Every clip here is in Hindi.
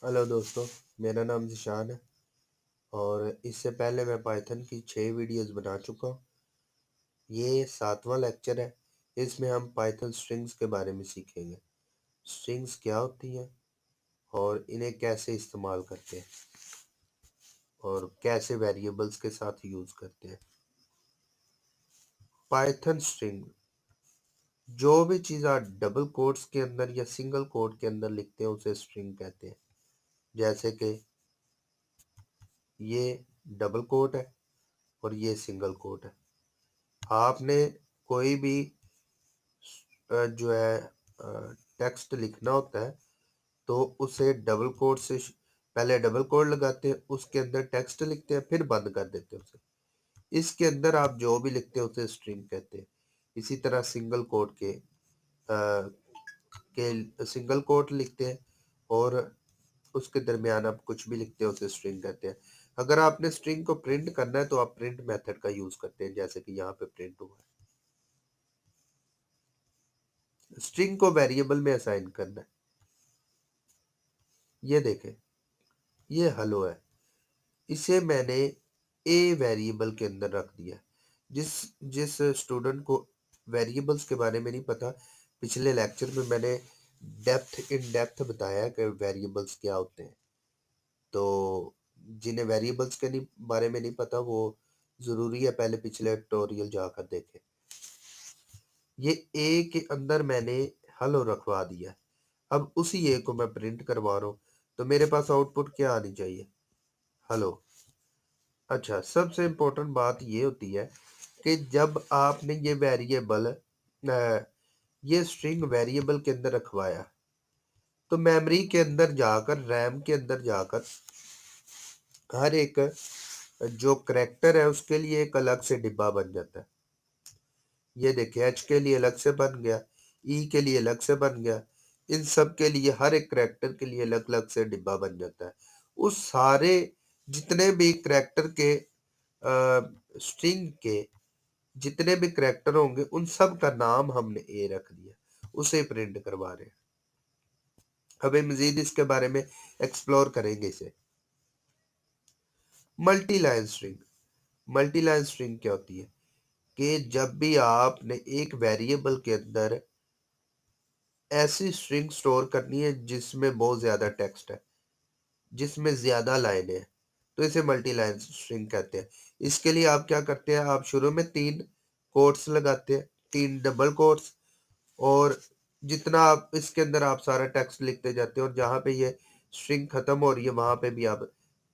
हेलो दोस्तों, मेरा नाम ज़िशान है और इससे पहले मैं पाइथन की 6 वीडियोज़ बना चुका हूँ। ये 7वां लेक्चर है। इसमें हम पाइथन स्ट्रिंग्स के बारे में सीखेंगे। स्ट्रिंग्स क्या होती हैं और इन्हें कैसे इस्तेमाल करते हैं और कैसे वेरिएबल्स के साथ यूज़ करते हैं। पाइथन स्ट्रिंग, जो भी चीज़ आप डबल कोट्स के अंदर या सिंगल कोट के अंदर लिखते हैं उसे स्ट्रिंग कहते हैं। जैसे कि ये डबल कोट है और ये सिंगल कोट है। आपने कोई भी जो है टेक्स्ट लिखना होता है तो उसे डबल कोट से पहले डबल कोट लगाते हैं, उसके अंदर टेक्स्ट लिखते हैं, फिर बंद कर देते हैं उसे। इसके अंदर आप जो भी लिखते हैं उसे स्ट्रिंग कहते हैं। इसी तरह सिंगल कोट के सिंगल कोट लिखते हैं और उसके दरमियान आप कुछ भी लिखते हैं उसे स्ट्रिंग कहते हैं। अगर आपने स्ट्रिंग को प्रिंट करना है तो आप प्रिंट मेथड का यूज करते हैं, जैसे कि यहाँ पे प्रिंट हुआ है। स्ट्रिंग को वेरिएबल में असाइन करना है। ये देखें, ये हेलो है, इसे मैंने ए वेरिएबल के अंदर रख दिया। जिस जिस स्टूडेंट को वेरिएबल्स के बारे में नहीं पता, पिछले लेक्चर में मैंने इन डेप्थ बताया कि वेरिएबल्स क्या होते हैं। तो जिन्हें वेरिएबल्स के नहीं बारे में नहीं पता, वो ज़रूरी है पहले पिछले ट्यूटोरियल जाकर देखें। ये ए के अंदर मैंने हेलो रखवा दिया। अब उसी ए को मैं प्रिंट करवा रहा हूँ, तो मेरे पास आउटपुट क्या आनी चाहिए? हेलो। अच्छा, सबसे इम्पोर्टेंट बात ये होती है कि जब आपने ये स्ट्रिंग वेरिएबल के अंदर रखवाया, तो मेमोरी के अंदर जाकर, रैम के अंदर जाकर, हर एक जो करेक्टर है उसके लिए एक अलग से डिब्बा बन जाता है। ये देखिए, एच के लिए अलग से बन गया, ई के लिए अलग से बन गया। इन सब के लिए, हर एक करेक्टर के लिए अलग अलग से डिब्बा बन जाता है। उस सारे जितने भी करेक्टर के स्ट्रिंग के जितने भी करैक्टर होंगे, उन सब का नाम हमने ए रख दिया, उसे प्रिंट करवा रहे हैं। हमें मजीद इसके बारे में एक्सप्लोर करेंगे इसे। Multi line string. Multi line string क्या होती है कि जब भी आपने एक वेरिएबल के अंदर ऐसी स्ट्रिंग स्टोर करनी है जिसमें बहुत ज्यादा टेक्स्ट है, जिसमें ज्यादा लाइन है, तो इसे मल्टी लाइन स्ट्रिंग कहते हैं। इसके लिए आप क्या करते हैं, आप शुरू में 3 कोट्स लगाते हैं, 3 डबल कोट्स, और जितना आप इसके अंदर आप सारा टेक्स्ट लिखते जाते हैं, और जहां पे ये स्ट्रिंग खत्म हो रही है वहां पे भी आप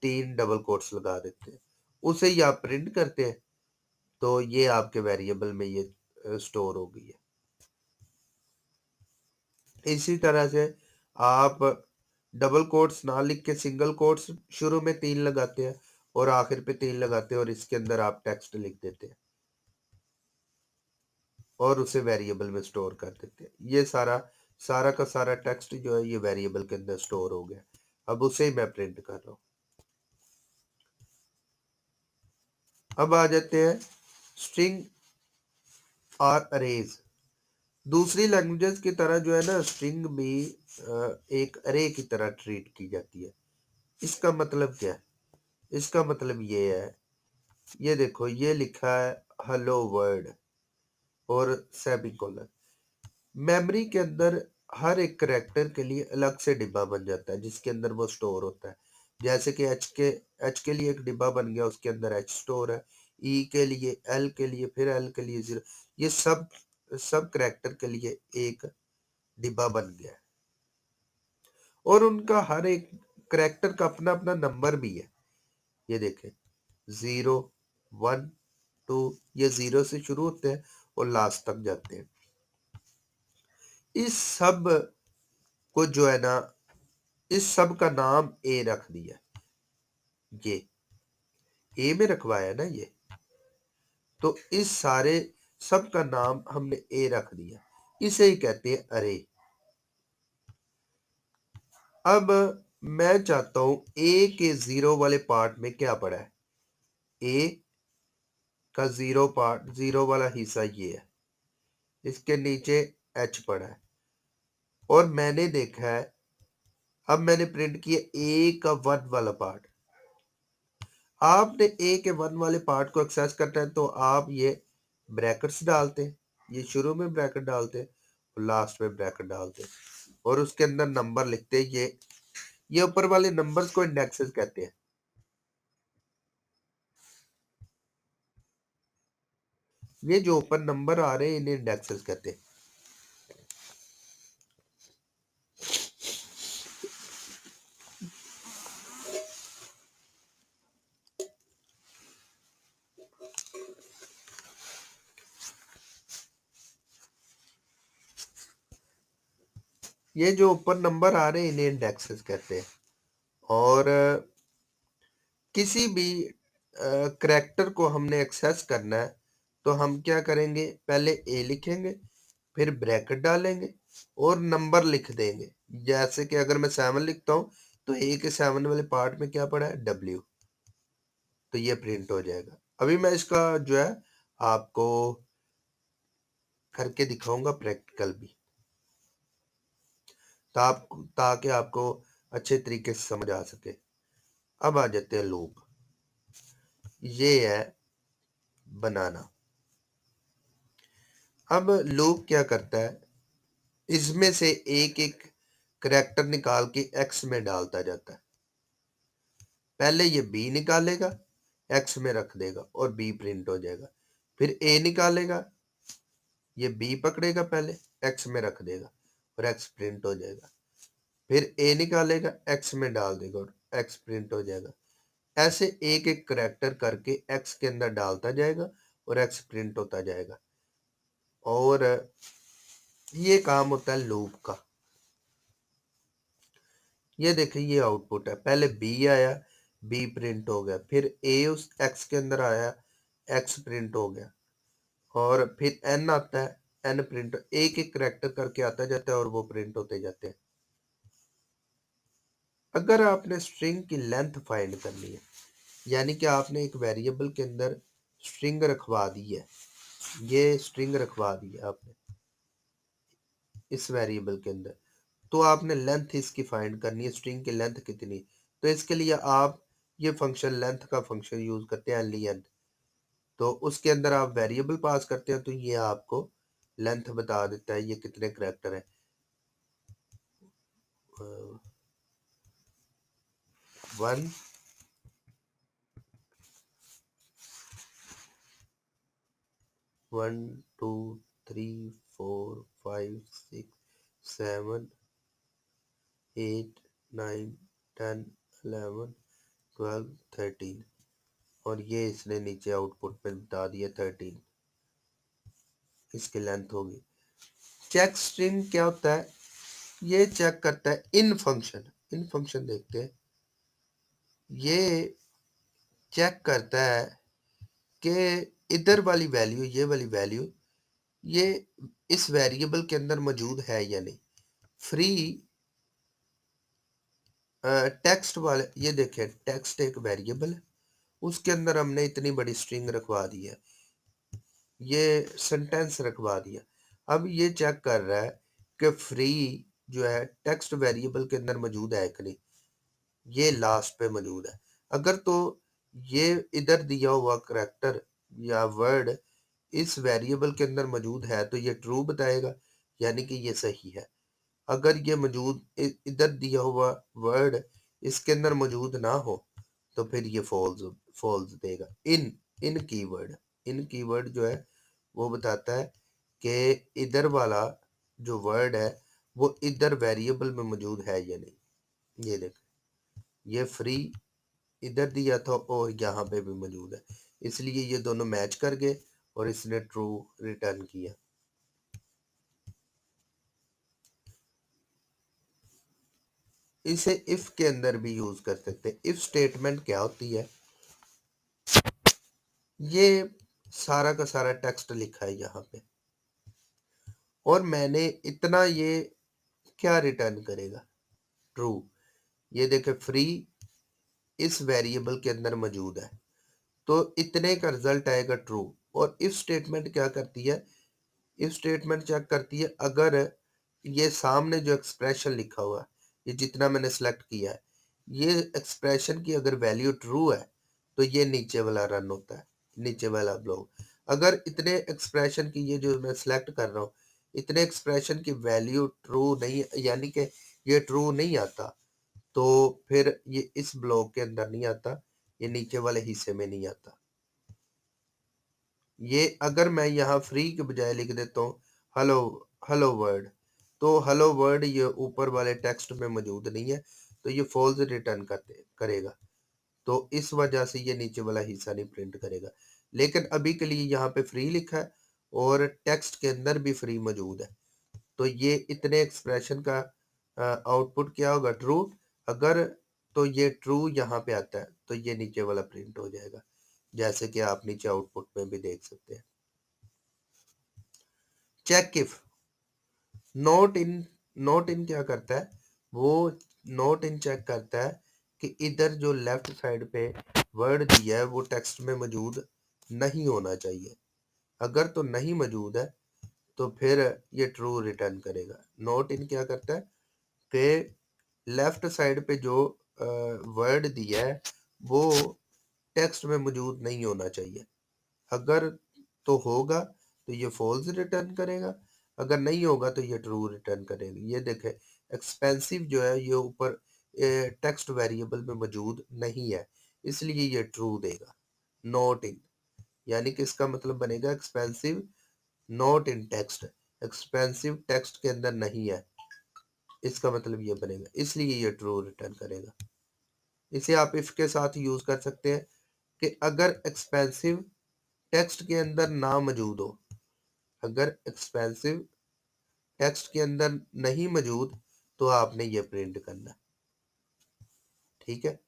3 डबल कोट्स लगा देते हैं। उसे ही आप प्रिंट करते हैं, तो ये आपके वेरिएबल में ये स्टोर हो गई है। इसी तरह से आप डबल कोट्स ना लिख के सिंगल कोट्स शुरू में 3 लगाते हैं और आखिर पे 3 लगाते हैं, और इसके अंदर आप टेक्स्ट लिख देते हैं और उसे वेरिएबल में स्टोर कर देते हैं। ये सारा सारा का सारा टेक्स्ट जो है ये वेरिएबल के अंदर स्टोर हो गया। अब उसे ही मैं प्रिंट कर रहा हूँ। अब आ जाते हैं स्ट्रिंग और अरेज। दूसरी लैंग्वेजेस की तरह जो है ना, स्ट्रिंग भी एक अरे की तरह ट्रीट की जाती है। इसका मतलब क्या है? इसका मतलब ये है, ये देखो, ये लिखा है हेलो वर्ल्ड और सेमीकोलन। मेमोरी के अंदर हर एक करेक्टर के लिए अलग से डिब्बा बन जाता है जिसके अंदर वो स्टोर होता है। जैसे कि एच के लिए एक डिब्बा बन गया, उसके अंदर एच स्टोर है। ई के लिए, एल के लिए, फिर एल के लिए 0। ये सब सब करेक्टर के लिए एक डिब्बा बन गया है, और उनका हर एक करेक्टर का अपना अपना नंबर भी है। ये देखें, 0, 1, 2, ये 0 से शुरू होते हैं और लास्ट तक जाते हैं। इस सब को जो है ना, इस सब का नाम ए रख दिया। ये ए में रखवाया ना ये, तो इस सारे सब का नाम हमने ए रख दिया। इसे ही कहते हैं अरे। अब मैं चाहता हूं ए के 0 वाले पार्ट में क्या पड़ा है। ए का 0 पार्ट, 0 वाला हिस्सा ये है, इसके नीचे एच पड़ा है, और मैंने देखा है अब मैंने प्रिंट किया ए का 1 वाला पार्ट। आपने ए के 1 वाले पार्ट को एक्सेस करना है तो आप ये ब्रैकेट्स डालते हैं, ये शुरू में ब्रैकेट डालते हैं और लास्ट में ब्रैकेट डालते हैं और उसके अंदर नंबर लिखते हैं। ये ऊपर वाले नंबर्स को इंडेक्सेस कहते हैं। ये जो ऊपर नंबर आ रहे हैं इन्हें इंडेक्सेस कहते हैं। ये जो ऊपर नंबर आ रहे हैं इन्हें इंडेक्सेस कहते हैं। और किसी भी करैक्टर को हमने एक्सेस करना है तो हम क्या करेंगे, पहले ए लिखेंगे, फिर ब्रैकेट डालेंगे और नंबर लिख देंगे। जैसे कि अगर मैं 7 लिखता हूँ तो ए के 7 वाले पार्ट में क्या पड़ा है, डब्ल्यू, तो ये प्रिंट हो जाएगा। अभी मैं इसका जो है आपको करके दिखाऊंगा प्रैक्टिकल भी, ताकि आपको अच्छे तरीके से समझ आ सके। अब आ जाते हैं लूप। ये है बनाना। अब लूप क्या करता है, इसमें से एक एक करैक्टर निकाल के एक्स में डालता जाता है। पहले ये बी निकालेगा, एक्स में रख देगा और बी प्रिंट हो जाएगा। फिर ए निकालेगा, ये बी पकड़ेगा, पहले एक्स में रख देगा और एक्स प्रिंट हो जाएगा। फिर ए निकालेगा, एक्स में डाल देगा और एक्स प्रिंट हो जाएगा। ऐसे एक एक करैक्टर करके एक्स के अंदर डालता जाएगा और एक्स प्रिंट होता जाएगा। और ये काम होता है लूप का। ये देखिए ये आउटपुट है, पहले बी आया, बी प्रिंट हो गया, फिर ए उस एक्स के अंदर आया, एक्स प्रिंट हो गया, और फिर एन आता है, एन प्रिंट, एक एक करैक्टर करके आता जाता है और वो प्रिंट होते जाते हैं। अगर आपने स्ट्रिंग की लेंथ फाइंड करनी है, यानी कि आपने एक वेरिएबल के अंदर स्ट्रिंग रखवा दी है, ये स्ट्रिंग रखवा दी है आपने इस वेरिएबल के अंदर, तो आपने लेंथ इसकी फाइंड करनी है, स्ट्रिंग की लेंथ कितनी। तो इसके लिए आप ये फंक्शन लेंथ का फंक्शन यूज करते हैं, लेंथ। तो उसके अंदर आप वेरिएबल पास करते हैं तो ये आपको लेंथ बता देता है ये कितने करैक्टर है। 1 1 2 3 4 5 6 7 8 9 10 11 12 13 और ये इसने नीचे आउटपुट में बता दिया 13, इसकी लेंथ होगी। चेक स्ट्रिंग क्या होता है, ये चेक करता है इन फंक्शन। इन फंक्शन देखते हैं, ये चेक करता है कि इधर वाली वैल्यू, ये वाली वैल्यू, ये इस वेरिएबल के अंदर मौजूद है या नहीं। फ्री टेक्स्ट वाले, ये देखें टेक्स्ट एक वेरिएबल है, उसके अंदर हमने इतनी बड़ी स्ट्रिंग रखवा दी है, ये सेंटेंस रखवा दिया। अब ये चेक कर रहा है कि फ्री जो है टेक्स्ट वेरिएबल के अंदर मौजूद है कि नहीं, ये लास्ट पे मौजूद है। अगर तो ये इधर दिया हुआ करैक्टर या वर्ड इस वेरिएबल के अंदर मौजूद है तो ये ट्रू बताएगा, यानी कि ये सही है। अगर ये मौजूद इधर दिया हुआ वर्ड इसके अंदर मौजूद ना हो तो फिर ये फॉल्स फॉल्स देगा। इन कीवर्ड, इन कीवर्ड जो है वो बताता है कि इधर वाला जो वर्ड है वो इधर वेरिएबल में मौजूद है या नहीं। ये देख, ये फ्री इधर दिया था और यहाँ पे भी मौजूद है, इसलिए ये दोनों मैच कर गए और इसने ट्रू रिटर्न किया। इसे इफ के अंदर भी यूज कर सकते हैं। इफ स्टेटमेंट क्या होती है, ये सारा का सारा टेक्स्ट लिखा है यहाँ पे और मैंने इतना, ये क्या रिटर्न करेगा, ट्रू। ये देखे फ्री इस वेरिएबल के अंदर मौजूद है तो इतने का रिजल्ट आएगा ट्रू। और इफ स्टेटमेंट क्या करती है, इफ स्टेटमेंट चेक करती है अगर ये सामने जो एक्सप्रेशन लिखा हुआ है ये जितना मैंने सेलेक्ट किया है, ये एक्सप्रेशन की अगर वैल्यू ट्रू है तो ये नीचे वाला रन होता है, नीचे वाला ब्लॉक। अगर इतने एक्सप्रेशन की, ये जो मैं सेलेक्ट कर रहा हूँ, इतने एक्सप्रेशन की वैल्यू ट्रू नहीं, यानी कि ये ट्रू नहीं आता, तो फिर ये इस ब्लॉक के अंदर नहीं आता, ये नीचे वाले हिस्से में नहीं आता। ये अगर मैं यहाँ फ्री के बजाय लिख देता हूँ हेलो हेलो वर्ड, तो हेलो वर्ड ये ऊपर वाले टेक्स्ट में मौजूद नहीं है, तो ये फॉल्स रिटर्न करेगा। तो इस वजह से ये नीचे वाला हिस्सा नहीं प्रिंट करेगा। लेकिन अभी के लिए यहाँ पे फ्री लिखा है और टेक्स्ट के अंदर भी फ्री मौजूद है, तो ये इतने एक्सप्रेशन का आउटपुट क्या होगा, ट्रू। अगर तो ये ट्रू यहाँ पे आता है तो ये नीचे वाला प्रिंट हो जाएगा, जैसे कि आप नीचे आउटपुट में भी देख सकते हैं। Check if not in, not in क्या करता है, वो नोट इन चेक करता है कि इधर जो लेफ्ट साइड पे वर्ड दिया है वो टेक्स्ट में मौजूद नहीं होना चाहिए। अगर तो नहीं मौजूद है तो फिर ये ट्रू रिटर्न करेगा। नोट इन क्या करता है कि लेफ्ट साइड पे जो वर्ड दिया है वो टेक्स्ट में मौजूद नहीं होना चाहिए। अगर तो होगा तो ये फॉल्स रिटर्न करेगा, अगर नहीं होगा तो ये ट्रू रिटर्न करेगा। ये देखें, एक्सपेंसिव जो है ये ऊपर टेक्स्ट वेरिएबल में मौजूद नहीं है, इसलिए ये ट्रू देगा। नॉट इन, यानी कि इसका मतलब बनेगा expensive not in text, expensive text के अंदर नहीं है, इसका मतलब ये बनेगा, इसलिए ये ट्रू रिटर्न करेगा। इसे आप इफ के साथ यूज कर सकते हैं कि अगर एक्सपेंसिव टेक्स्ट के अंदर ना मौजूद हो, अगर एक्सपेंसिव टेक्स्ट के अंदर नहीं मौजूद तो आपने ये प्रिंट करना। ठीक है,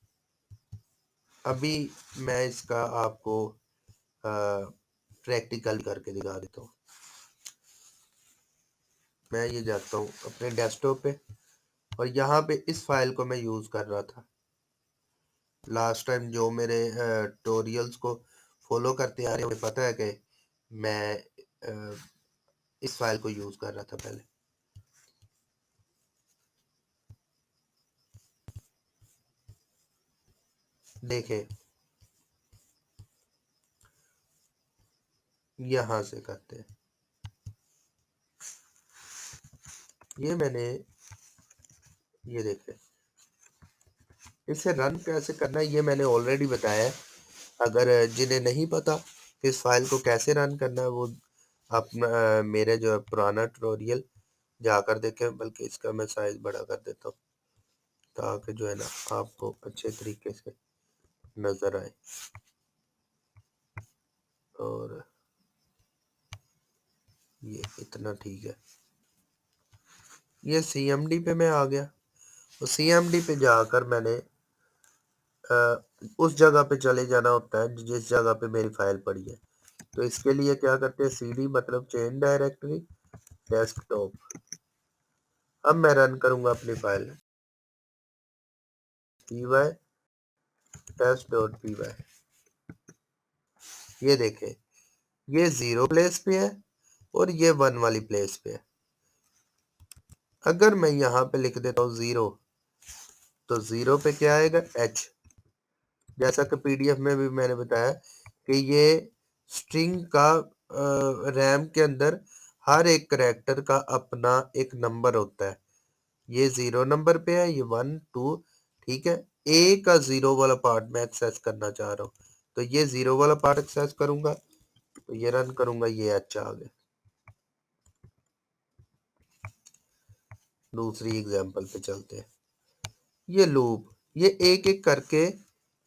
अभी मैं इसका आपको प्रैक्टिकल करके दिखा देता हूँ। मैं ये जाता हूँ अपने डेस्कटॉप पे और यहाँ पे इस फाइल को मैं यूज़ कर रहा था लास्ट टाइम। जो मेरे ट्यूटोरियल्स को फॉलो करते आ रहे हैं उन्हें पता है कि मैं इस फाइल को यूज़ कर रहा था पहले। देखें, यहाँ से करते हैं। ये मैंने, ये देखें, इसे रन कैसे करना है ये मैंने ऑलरेडी बताया है। अगर जिन्हें नहीं पता इस फाइल को कैसे रन करना है, वो अपना मेरे जो है पुराना ट्यूटोरियल जाकर देखें। बल्कि इसका मैं साइज बड़ा कर देता हूँ ताकि जो है ना आपको अच्छे तरीके से नज़र आए। और ये इतना ठीक है। ये CMD पे मैं आ गया, तो CMD पे जाकर मैंने उस जगह पे चले जाना होता है जिस जगह पे मेरी फाइल पड़ी है। तो इसके लिए क्या करते हैं, CD मतलब चेंज डायरेक्टरी डेस्कटॉप। अब मैं रन करूंगा अपनी फाइल py test.py। ये देखें, ये 0 प्लेस पे है और ये 1 वाली प्लेस पे है। अगर मैं यहाँ पे लिख देता हूँ 0, तो 0 पे क्या आएगा, h। जैसा कि PDF में भी मैंने बताया कि ये स्ट्रिंग का रैम के अंदर हर एक करेक्टर का अपना एक नंबर होता है। ये 0 नंबर पे है, ये 1 2, ठीक है। ए का 0 वाला पार्ट मैं एक्सेस करना चाह रहा हूँ, तो ये 0 वाला पार्ट एक्सेस करूंगा, तो ये रन करूंगा, ये h आ गया। दूसरी एग्जांपल पे चलते हैं। ये लूप, ये एक एक करके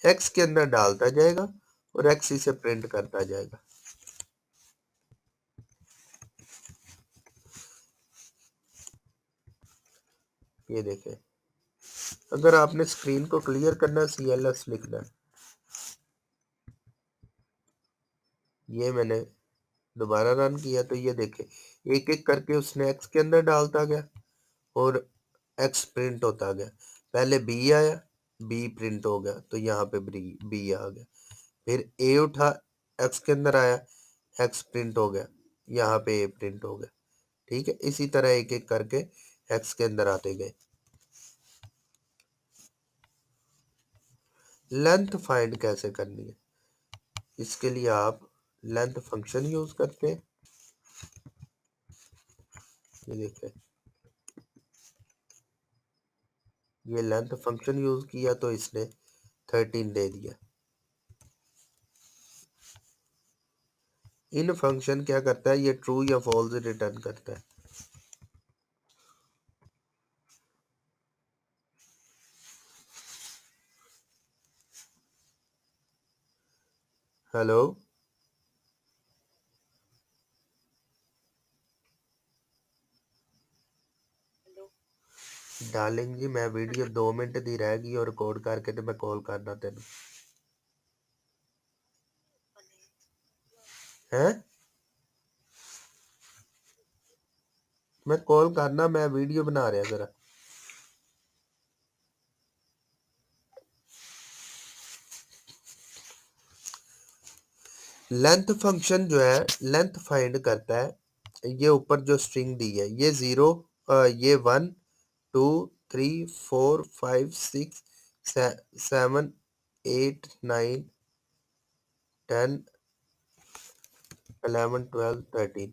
x के अंदर डालता जाएगा और x इसे प्रिंट करता जाएगा। ये देखें, अगर आपने स्क्रीन को क्लियर करना है CLS लिखना है। ये मैंने दोबारा रन किया तो ये देखें, एक एक करके उसने x के अंदर डालता गया और x प्रिंट होता गया। पहले b आया, b प्रिंट हो गया, तो यहाँ पे b आ गया। फिर a उठा, x के अंदर आया, x प्रिंट हो गया, यहाँ पे a प्रिंट हो गया। ठीक है, इसी तरह एक एक करके x के अंदर आते गए। लेंथ फाइंड कैसे करनी है, इसके लिए आप लेंथ फंक्शन यूज करते हैं। ये देखिए, ये लेंथ फंक्शन यूज किया तो इसने 13 दे दिया। इन फंक्शन क्या करता है, ये ट्रू या फॉल्स रिटर्न करता है। हेलो, डार्लिंग जी, मैं वीडियो 2 मिनट दी रहेगी और रिकॉर्ड करके तो मैं कॉल करना तेन है। मैं कॉल करना, मैं वीडियो बना रहा जरा। लेंथ फंक्शन जो है लेंथ फाइंड करता है। ये ऊपर जो स्ट्रिंग दी है, ये 0, ये 1 2 3 4 5 6 7 8 9 10 11 12 13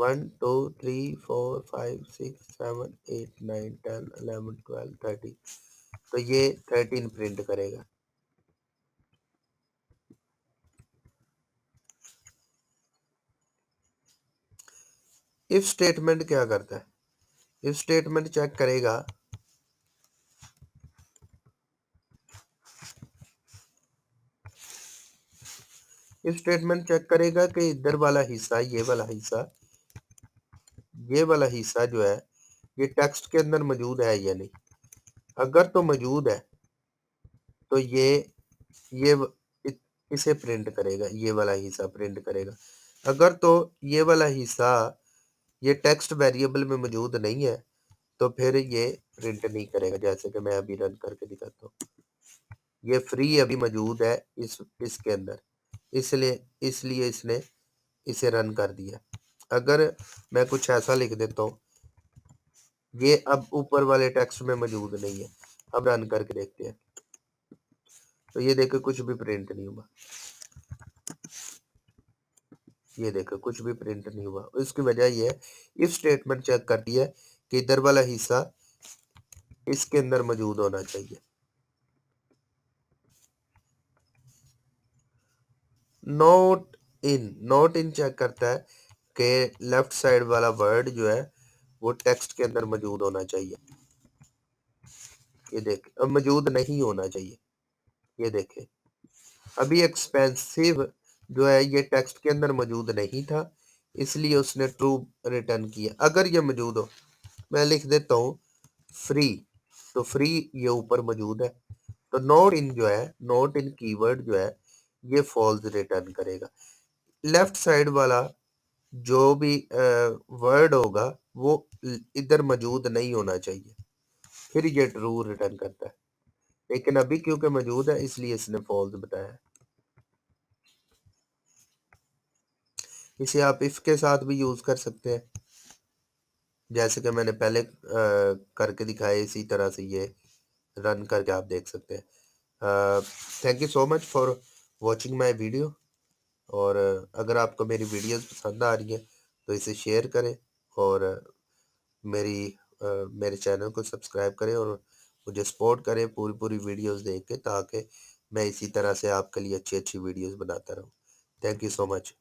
1 2 3 4 5 6 7 8 9 10 11 12 13। तो ये 13 प्रिंट करेगा। इफ स्टेटमेंट क्या करता है, इफ स्टेटमेंट चेक करेगा, इफ स्टेटमेंट चेक करेगा कि इधर वाला हिस्सा, ये वाला हिस्सा जो है ये टेक्स्ट के अंदर मौजूद है या नहीं। अगर तो मौजूद है तो ये इसे प्रिंट करेगा, ये वाला हिस्सा प्रिंट करेगा। अगर तो ये वाला हिस्सा ये टेक्स्ट वेरिएबल में मौजूद नहीं है तो फिर ये प्रिंट नहीं करेगा। जैसे कि मैं अभी रन करके दिखाता हूँ, ये फ्री अभी मौजूद है इसके अंदर, इसलिए इसलिए इसने इसे रन कर दिया। अगर मैं कुछ ऐसा लिख देता हूँ, ये अब ऊपर वाले टेक्स्ट में मौजूद नहीं है। अब रन करके देखते हैं, तो ये देखो कुछ भी प्रिंट नहीं हुआ। ये देखो कुछ भी प्रिंट नहीं हुआ। इसकी वजह ये है, इफ स्टेटमेंट चेक करती है कि इधर वाला हिस्सा इसके अंदर मौजूद होना चाहिए। नॉट इन चेक करता है कि लेफ्ट साइड वाला वर्ड जो है वो टेक्स्ट के अंदर मौजूद होना चाहिए। ये देख, अब मौजूद नहीं होना चाहिए। ये देखे, अभी एक्सपेंसिव जो है ये टेक्स्ट के अंदर मौजूद नहीं था, इसलिए उसने ट्रू रिटर्न किया। अगर ये मौजूद हो, मैं लिख देता हूँ फ्री, तो फ्री ये ऊपर मौजूद है, तो नॉट इन जो है, नॉट इन कीवर्ड जो है ये फॉल्स रिटर्न करेगा। लेफ्ट साइड वाला जो भी वर्ड होगा वो इधर मौजूद नहीं होना चाहिए, फिर ये ट्रू रिटर्न करता है। लेकिन अभी क्योंकि मौजूद है इसलिए इसने फॉल्स बताया है। इसे आप इफ के साथ भी यूज कर सकते हैं, जैसे कि मैंने पहले करके दिखाया, इसी तरह से ये रन करके आप देख सकते हैं। Thank you so much for watching my video. और अगर आपको मेरी वीडियोस पसंद आ रही है तो इसे शेयर करें, और मेरी मेरे चैनल को सब्सक्राइब करें, और मुझे सपोर्ट करें पूरी पूरी वीडियोस देख के, ताकि मैं इसी तरह से आपके लिए अच्छी अच्छी वीडियोस बनाता रहूं। Thank you so much.